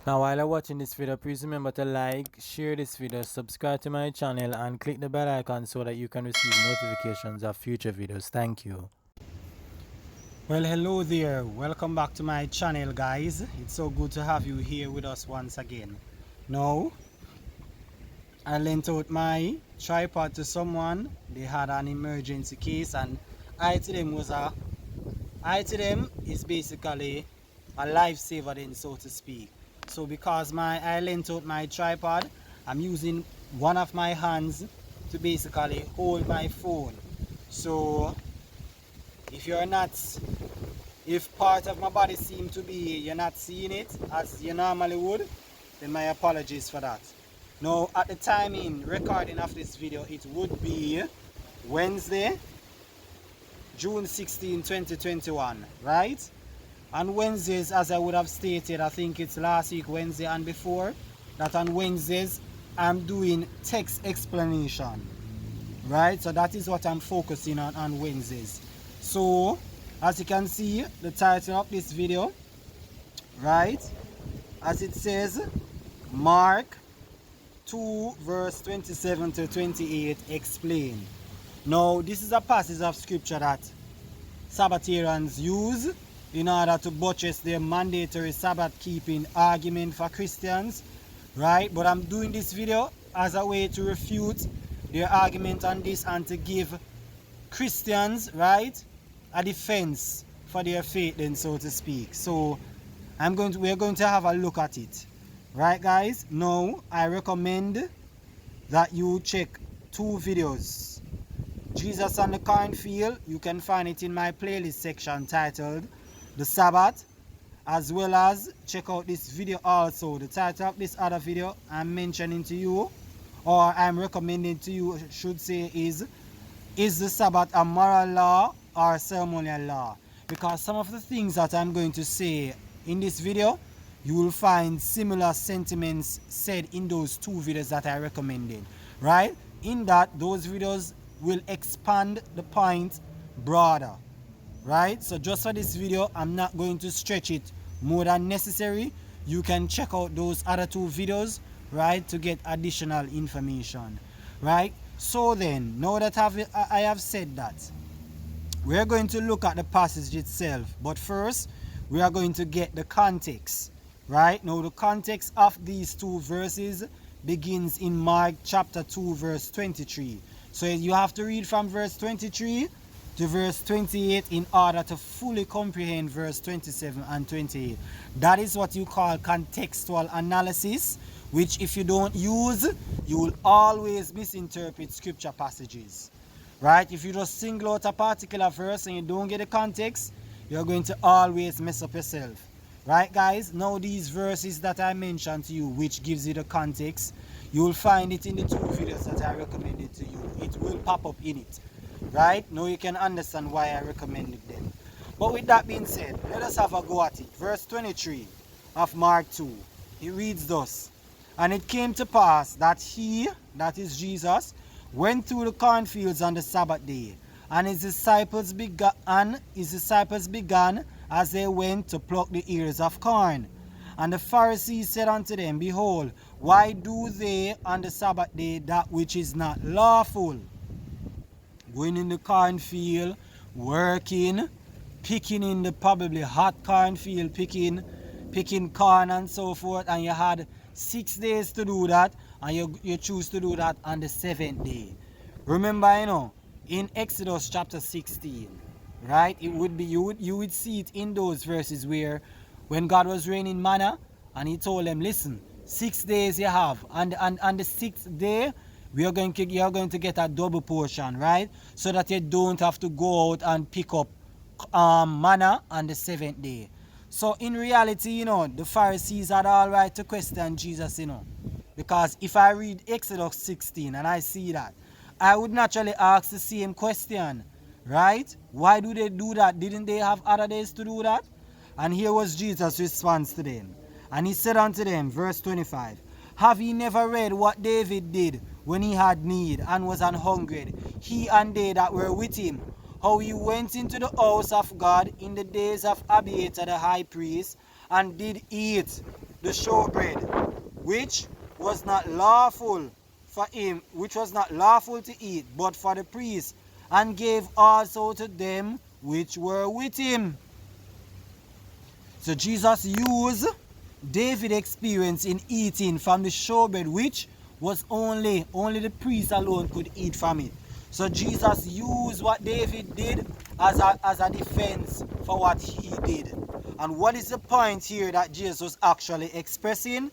Now while you're watching this video, please remember to like, share this video, subscribe to my channel and click the bell icon so that you can receive notifications of future videos. Thank you. Well, hello there. Welcome back to my channel, guys. It's so good to have you here with us once again. Now, I lent out my tripod to someone. They had an emergency case, and I to them is basically a lifesaver, then, so to speak. So because I lent out my tripod, I'm using one of my hands to basically hold my phone. So if part of my body seems to be you're not seeing it as you normally would, then my apologies for that. Now, at the time in recording of this video, it would be Wednesday, June 16, 2021, right? On Wednesdays, as I would have stated, I think it's last week Wednesday and before, that on Wednesdays I'm doing text explanation, right? So that is what I'm focusing on Wednesdays. So as you can see, the title of this video, right, as it says, Mark 2 verse 27 to 28 explain. Now this is a passage of scripture that Sabbatarians use in order to buttress their mandatory Sabbath keeping argument for Christians, right? But I'm doing this video as a way to refute their argument on this and to give Christians, right, a defense for their faith, then, so to speak. So we're going to have a look at it, right, guys? Now I recommend that you check two videos. Jesus on the Cornfield, you can find it in my playlist section titled The Sabbath, as well as check out this video also. The title of this other video I'm mentioning to you, or I'm recommending to you, should say, is the Sabbath a moral law or ceremonial law? Because some of the things that I'm going to say in this video, you will find similar sentiments said in those two videos that I recommended, right? In that, those videos will expand the point broader, right? So just for this video, I'm not going to stretch it more than necessary. You can check out those other two videos, right, to get additional information, right? So then, now that I have said that, we're going to look at the passage itself, but first we are going to get the context, right? Now the context of these two verses begins in Mark chapter 2 verse 23. So you have to read from verse 23 to verse 28 in order to fully comprehend verse 27 and 28. That is what you call contextual analysis, which if you don't use, you will always misinterpret scripture passages, right? If you just single out a particular verse and you don't get the context, you're going to always mess up yourself, right, guys? Now these verses that I mentioned to you, which gives you the context, you will find it in the two videos that I recommended to you. It will pop up in it, right? Now you can understand why I recommended them. But with that being said, let us have a go at it. Verse 23 of Mark 2, it reads thus: And it came to pass that he, that is Jesus, went through the cornfields on the Sabbath day, and his disciples began as they went to pluck the ears of corn. And the Pharisees said unto them, Behold, why do they on the Sabbath day that which is not lawful? Going in the cornfield, working, picking in the probably hot cornfield, picking corn and so forth, and you had 6 days to do that, and you choose to do that on the 7th day. Remember, in Exodus chapter 16, right, it would be you would see it in those verses where when God was raining manna and he told them, listen, 6 days you have, and on the 6th day you're going to get a double portion, right? So that you don't have to go out and pick up manna on the 7th day. So in reality, the Pharisees had all right to question Jesus, because if I read Exodus 16 and I see that, I would naturally ask the same question, right? Why do they do that? Didn't they have other days to do that? And here was Jesus' response to them. And he said unto them, verse 25, Have ye never read what David did when he had need and was an hungered, he and they that were with him, how he went into the house of God in the days of Abiathar the high priest, and did eat the showbread, which was not lawful for him, which was not lawful to eat, but for the priest, and gave also to them which were with him. So Jesus used David's experience in eating from the showbread, which was only the priest alone could eat from it. So Jesus used what David did as a defense for what he did. And what is the point here that Jesus was actually expressing?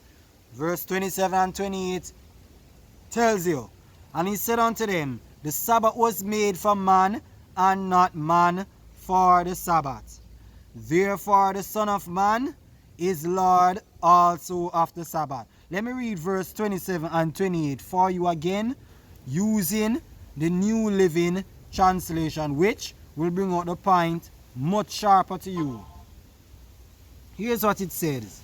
Verse 27 and 28 tells you, and he said unto them, the Sabbath was made for man, and not man for the Sabbath. Therefore the Son of Man is Lord also of the Sabbath. Let me read verse 27 and 28 for you again, using the New Living Translation, which will bring out the point much sharper to you. Here's what it says.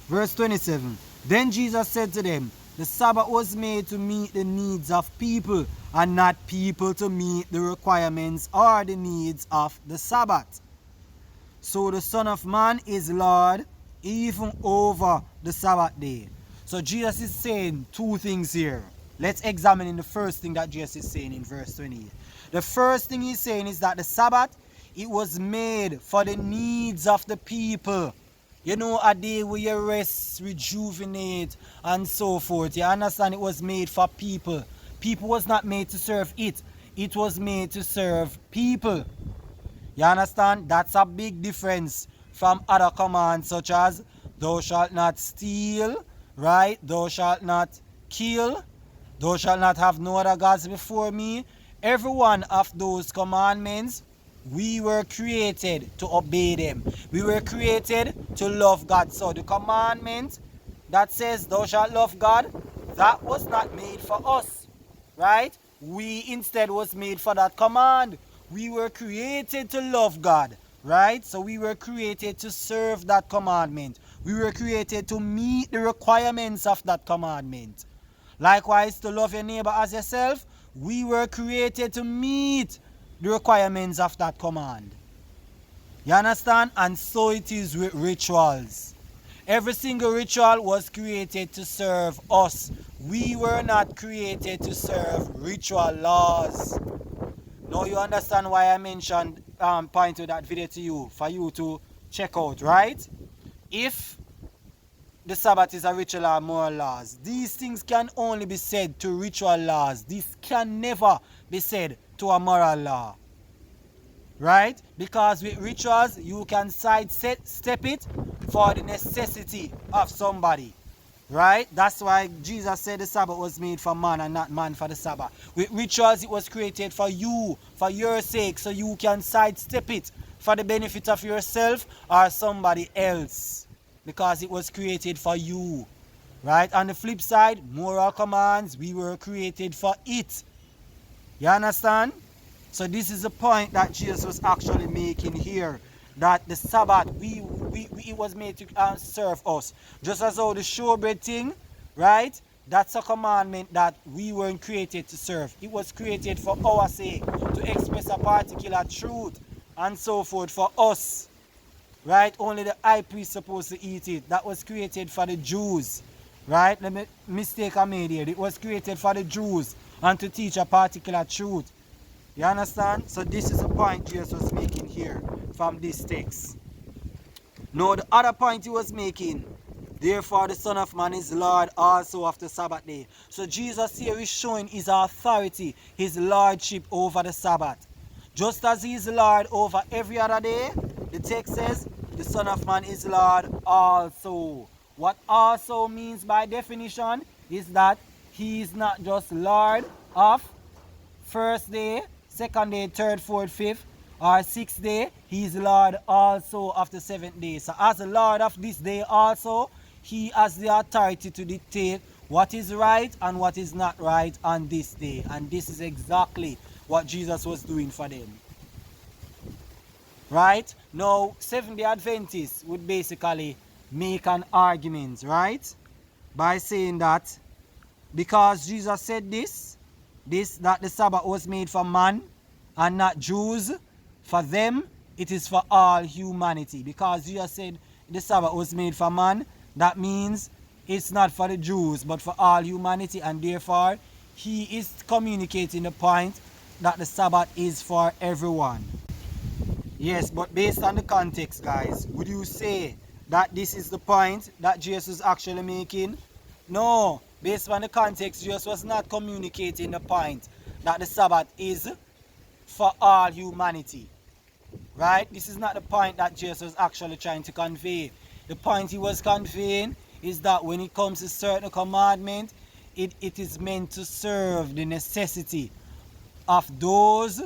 Verse 27. Then Jesus said to them, the Sabbath was made to meet the needs of people, and not people to meet the requirements or the needs of the Sabbath. So the Son of Man is Lord even over the Sabbath day. So Jesus is saying two things here. Let's examine in the first thing that Jesus is saying in verse 28. The first thing he's saying is that the Sabbath, it was made for the needs of the people. You know, a day where you rest, rejuvenate, and so forth. You understand? It was made for people. People was not made to serve it. It was made to serve people. You understand? That's a big difference from other commands such as thou shalt not steal, right? Thou shalt not kill. Thou shalt not have no other gods before me. Every one of those commandments, we were created to obey them. We were created to love God. So the commandment that says thou shalt love God, that was not made for us, right? We instead was made for that command. We were created to love God, right? So we were created to serve that commandment. We were created to meet the requirements of that commandment. Likewise, to love your neighbor as yourself, we were created to meet the requirements of that command. You understand? And so it is with rituals. Every single ritual was created to serve us. We were not created to serve ritual laws. Now you understand why I mentioned point to that video to you, for you to check out, right? If the Sabbath is a ritual or moral laws, these things can only be said to ritual laws. This can never be said to a moral law, right? Because with rituals you can sidestep it for the necessity of somebody, right? That's why Jesus said the Sabbath was made for man and not man for the Sabbath. With rituals it was created for you, for your sake, so you can sidestep it for the benefit of yourself or somebody else, because it was created for you, right? On the flip side, moral commands, we were created for it. You understand? So this is the point that Jesus was actually making here, that the Sabbath, it was made to serve us. Just as how the showbread thing, right? That's a commandment that we weren't created to serve. It was created for our sake, to express a particular truth and so forth for us, right? Only the high priest supposed to eat it. That was created for the Jews, right? Let me mistake I made here. It was created for the Jews and to teach a particular truth. You understand? So this is the point Jesus was making here from this text. Now the other point he was making, therefore the Son of Man is Lord also of the Sabbath day. So Jesus here is showing his authority, his lordship over the Sabbath. Just as he is Lord over every other day, the text says the Son of Man is Lord also. What also means by definition is that he is not just Lord of first day, second day, third, fourth, fifth, or sixth day. He is Lord also of the seventh day. So as the Lord of this day also, he has the authority to dictate what is right and what is not right on this day. And this is exactly what Jesus was doing for them. Right? Now, Seventh-day Adventists would basically make an argument, right? By saying that because Jesus said this, that the Sabbath was made for man and not Jews, for them it is for all humanity. Because Jesus said the Sabbath was made for man, that means it's not for the Jews but for all humanity, and therefore he is communicating the point that the Sabbath is for everyone. Yes, but based on the context, guys, would you say that this is the point that Jesus is actually making? No, based on the context, Jesus was not communicating the point that the Sabbath is for all humanity. Right? This is not the point that Jesus was actually trying to convey. The point he was conveying is that when it comes to certain commandment, it is meant to serve the necessity of those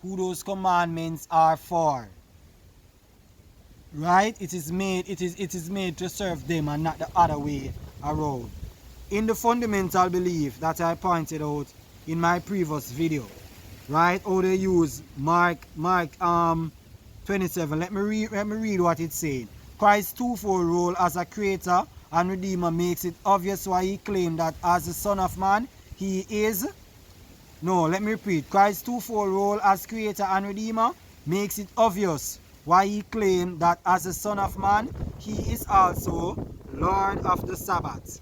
who those commandments are for. Right? It is made to serve them and not the other way around. In the fundamental belief that I pointed out in my previous video, right? How they use Mark 27. Let me read what it's saying. Christ's twofold role as a creator and redeemer makes it obvious why he claimed that as the Son of Man he is. No, let me repeat. Christ's twofold role as creator and redeemer makes it obvious why he claimed that as the Son of Man he is also Lord of the Sabbath.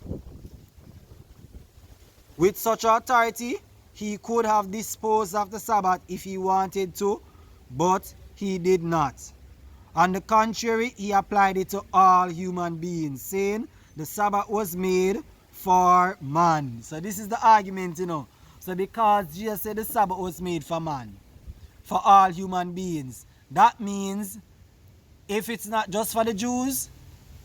With such authority, he could have disposed of the Sabbath if he wanted to, but he did not. On the contrary, he applied it to all human beings, saying the Sabbath was made for man. So this is the argument, you know. So because Jesus said the Sabbath was made for man, for all human beings, that means if it's not just for the Jews,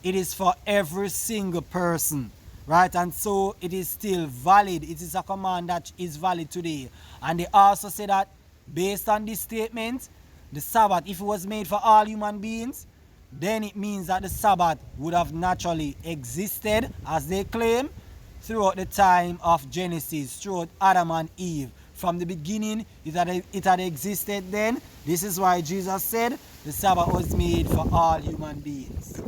it is for every single person. Right, and so it is still valid. It is a command that is valid today. And they also say that based on this statement, the Sabbath, if it was made for all human beings, then it means that the Sabbath would have naturally existed, as they claim, throughout the time of Genesis, throughout Adam and Eve. From the beginning, it had existed then. This is why Jesus said the Sabbath was made for all human beings.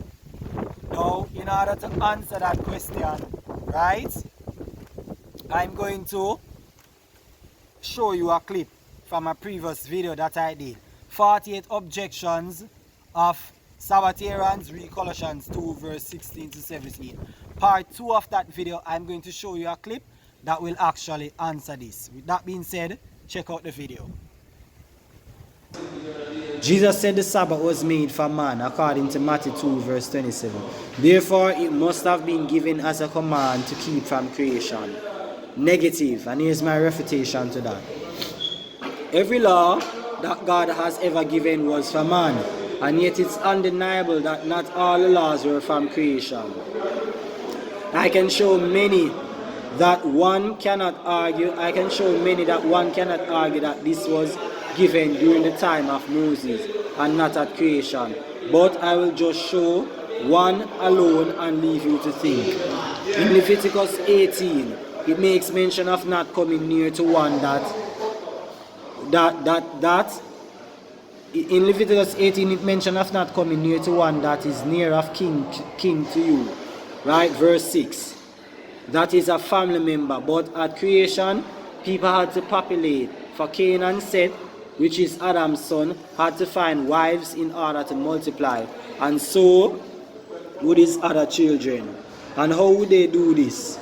Now, in order to answer that question, right, I'm going to show you a clip from a previous video that I did. 48 objections of Sabbatarians, read Colossians 2 verse 16 to 17. Part 2 of that video, I'm going to show you a clip that will actually answer this. With that being said, check out the video. Jesus said the Sabbath was made for man, according to Matthew 2 verse 27. Therefore, it must have been given as a command to keep from creation. Negative, and here's my refutation to that. Every law that God has ever given was for man, and yet it's undeniable that not all the laws were from creation. I can show many that one cannot argue. That this was given during the time of Moses and not at creation. But I will just show one alone and leave you to think. In Leviticus 18, it makes mention of not coming near to one in Leviticus 18 it mentions of not coming near to one that is near of kin to you. Right, verse 6. That is a family member, but at creation people had to populate. For Cain and Seth, which is Adam's son, had to find wives in order to multiply, and so would his other children. And how would they do this?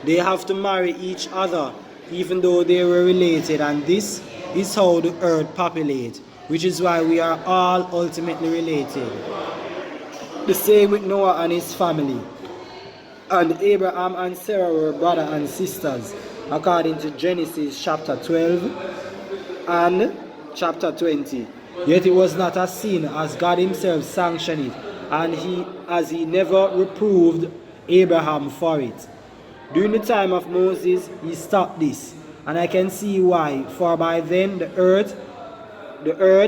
They have to marry each other, even though they were related, and this is how the earth populates, which is why we are all ultimately related. The same with Noah and his family. And Abraham and Sarah were brother and sisters, according to Genesis chapter 12 and chapter 20. Yet it was not a sin, as God himself sanctioned it, and he never reproved Abraham for it. During the time of Moses, he stopped this, and I can see why, for by then the earth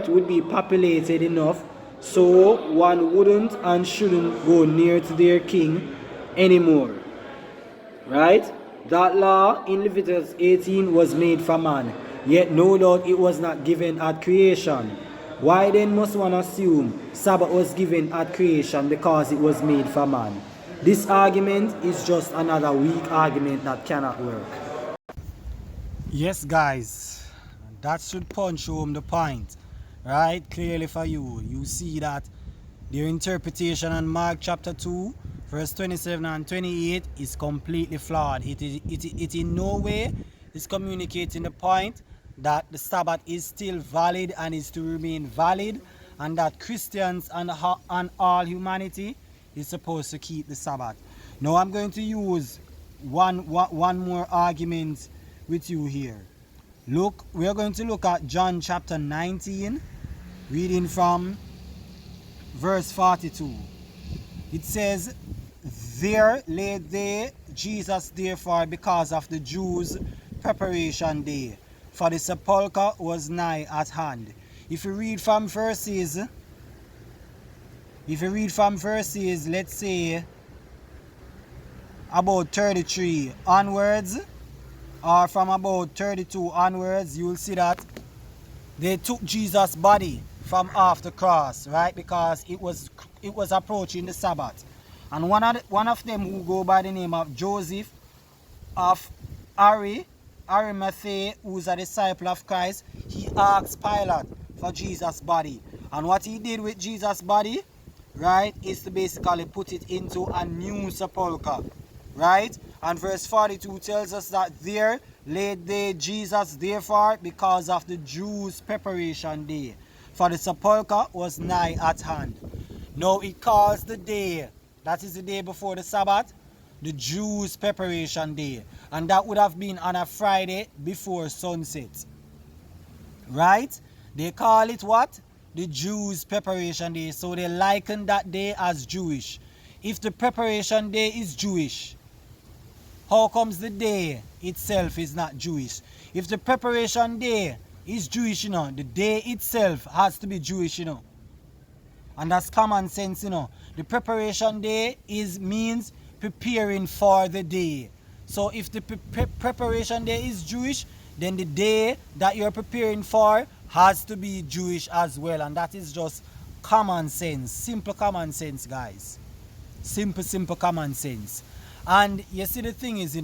would be populated enough so one wouldn't and shouldn't go near to their king anymore. Right? That law in Leviticus 18 was made for man, yet no doubt it was not given at creation. Why then must one assume Sabbath was given at creation because it was made for man? This argument is just another weak argument that cannot work. Yes, guys, that should punch home the point, right? Clearly for you. You see that Their interpretation on Mark chapter 2, verse 27 and 28 is completely flawed. It in no way is communicating the point that the Sabbath is still valid and is to remain valid, and that Christians and all humanity is supposed to keep the Sabbath. Now I'm going to use one more argument with you here. Look, we are going to look at John chapter 19, reading from verse 42. It says, there laid they Jesus therefore because of the Jews' preparation day, for the sepulchre was nigh at hand. If you read from verses, let's say about 33 onwards, or from about 32 onwards, you will see that they took Jesus' body from off the cross, right? Because it was approaching the Sabbath. And one of them who go by the name of Joseph of Arimathea, who's a disciple of Christ, he asked Pilate for Jesus' body. And what he did with Jesus' body, right, is to basically put it into a new sepulchre, right? And verse 42 tells us that there laid they Jesus therefore because of the Jews' preparation day, for the sepulchre was nigh at hand. Now it calls the day, that is the day before the Sabbath, the Jews' preparation day. And that would have been on a Friday before sunset. Right? They call it what? The Jews' preparation day. So they liken that day as Jewish. If the preparation day is Jewish, how comes the day itself is not Jewish? If the preparation day is Jewish, the day itself has to be Jewish, And that's common sense, The preparation day means preparing for the day. So if the preparation day is Jewish, then the day that you're preparing for has to be Jewish as well. And that is just common sense. Simple common sense, guys. Simple common sense. And you see, the thing is,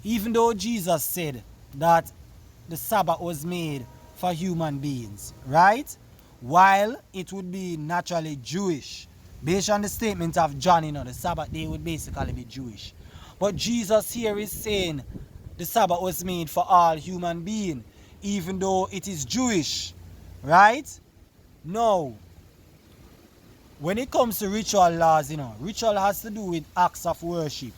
even though Jesus said that the Sabbath was made for human beings, right? While it would be naturally Jewish, based on the statement of John, the Sabbath day would basically be Jewish. But Jesus here is saying the Sabbath was made for all human beings, even though it is Jewish, right? No. When it comes to ritual laws, ritual has to do with acts of worship,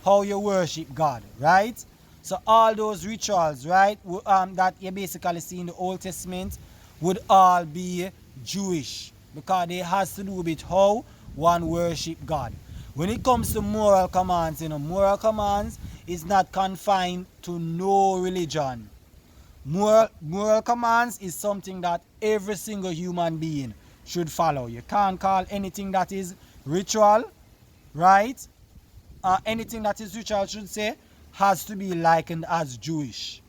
how you worship God, right? So all those rituals, right, that you basically see in the Old Testament would all be Jewish, because it has to do with how one worship God. When it comes to moral commands, moral commands is not confined to no religion. Moral commands is something that every single human being should follow. You can't call anything that is ritual, right? Anything that is ritual, should say, has to be likened as Jewish,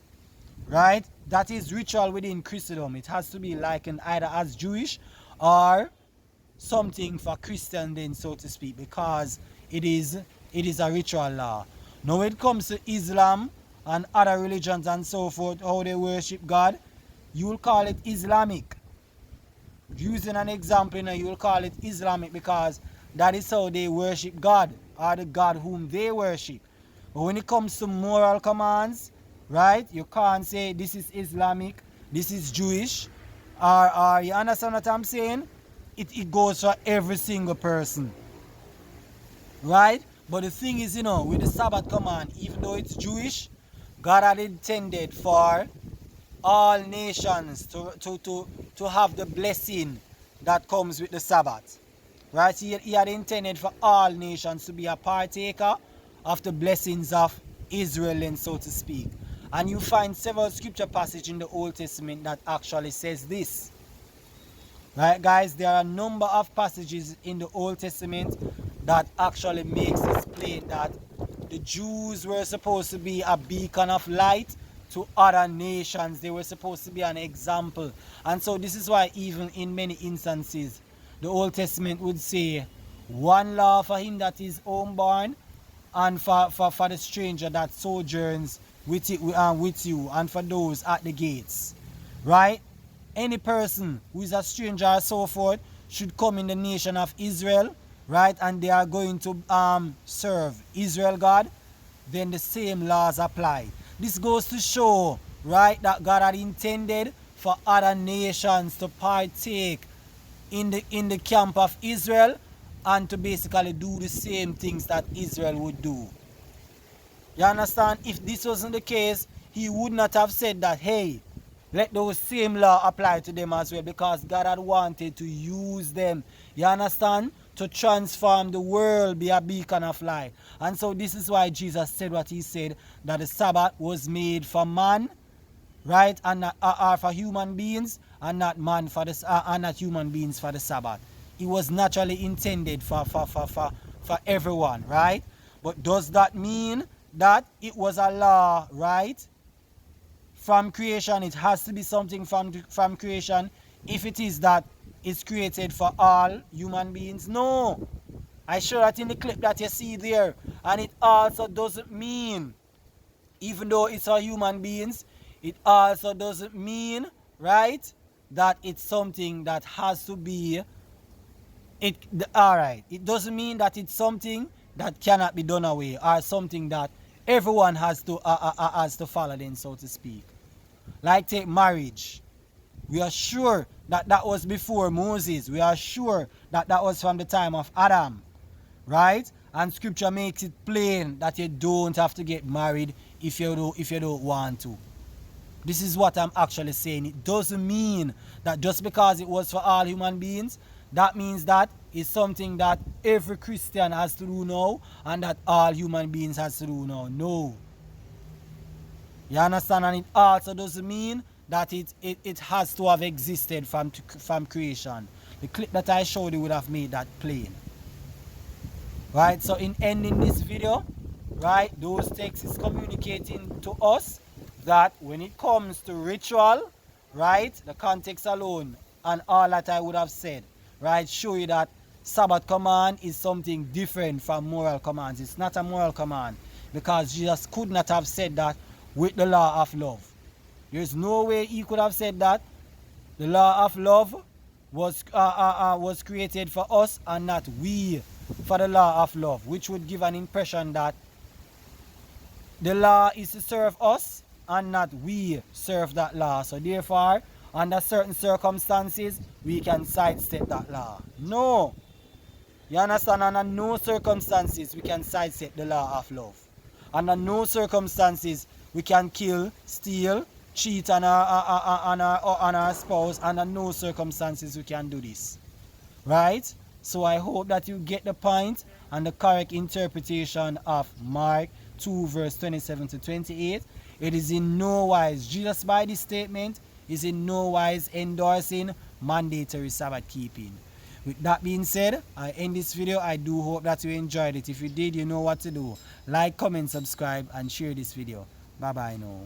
right? That is ritual within Christendom. It has to be likened either as Jewish or something for Christian, then, so to speak, because it is a ritual law. Now when it comes to Islam and other religions and so forth, how they worship God, you will call it Islamic. Using an example, you will call it Islamic because that is how they worship God, or the God whom they worship. But when it comes to moral commands, right, you can't say this is Islamic, this is Jewish, or you understand what I'm saying? It goes for every single person, right? But the thing is, with the Sabbath command, even though it's Jewish, God had intended for all nations to have the blessing that comes with the Sabbath, right? He had intended for all nations to be a partaker of the blessings of Israel, and so to speak. And you find several scripture passages in the Old Testament that actually says this. Right, guys, there are a number of passages in the Old Testament that actually makes it plain that the Jews were supposed to be a beacon of light to other nations. They were supposed to be an example. And so this is why even in many instances, the Old Testament would say, one law for him that is homeborn, and for the stranger that sojourns with you, and for those at the gates. Right? Any person who is a stranger or so forth should come in the nation of Israel, right, and they are going to serve Israel God, then the same laws apply. This goes to show, right, that God had intended for other nations to partake in the camp of Israel and to basically do the same things that Israel would do. You understand? If this wasn't the case, he would not have said that, hey, let those same law apply to them as well, because God had wanted to use them, you understand, to transform the world, be a beacon of light. And so this is why Jesus said what he said, that the Sabbath was made for man, right, and not, for human beings, and not man for the and not human beings for the Sabbath. It was naturally intended for everyone, right? But does that mean that it was a law, right, from creation? It has to be something from creation if it is that it's created for all human beings? No. I show that in the clip that you see there. And it also doesn't mean, even though it's for human beings, it also doesn't mean, right, that it's something that has to be, alright, it doesn't mean that it's something that cannot be done away, or something that everyone has to follow then, so to speak. Like take marriage. We are sure that that was before Moses. We are sure that that was from the time of Adam, right? And scripture makes it plain that you don't have to get married if you don't want to. This is what I'm actually saying. It doesn't mean that just because it was for all human beings, that means that it's something that every Christian has to do now and that all human beings has to do now. No. You understand? And it also doesn't mean that it has to have existed from creation. The clip that I showed you would have made that plain. Right? So in ending this video, right, those texts is communicating to us that when it comes to ritual, right, the context alone and all that I would have said, right, show you that Sabbath command is something different from moral commands. It's not a moral command, because Jesus could not have said that with the law of love. There's no way he could have said that the law of love was created for us and not we for the law of love, which would give an impression that the law is to serve us and not we serve that law. So therefore, under certain circumstances, we can sidestep that law. No. You understand? Under no circumstances we can sidestep the law of love. Under no circumstances we can kill, steal, cheat on our spouse. Under no circumstances we can do this. Right? So I hope that you get the point and the correct interpretation of Mark 2 verse 27 to 28. It is in no wise, Jesus by this statement is in no wise endorsing mandatory Sabbath keeping. With that being said, I end this video. I do hope that you enjoyed it. If you did, you know what to do. Like, comment, subscribe, and share this video. Bye bye now.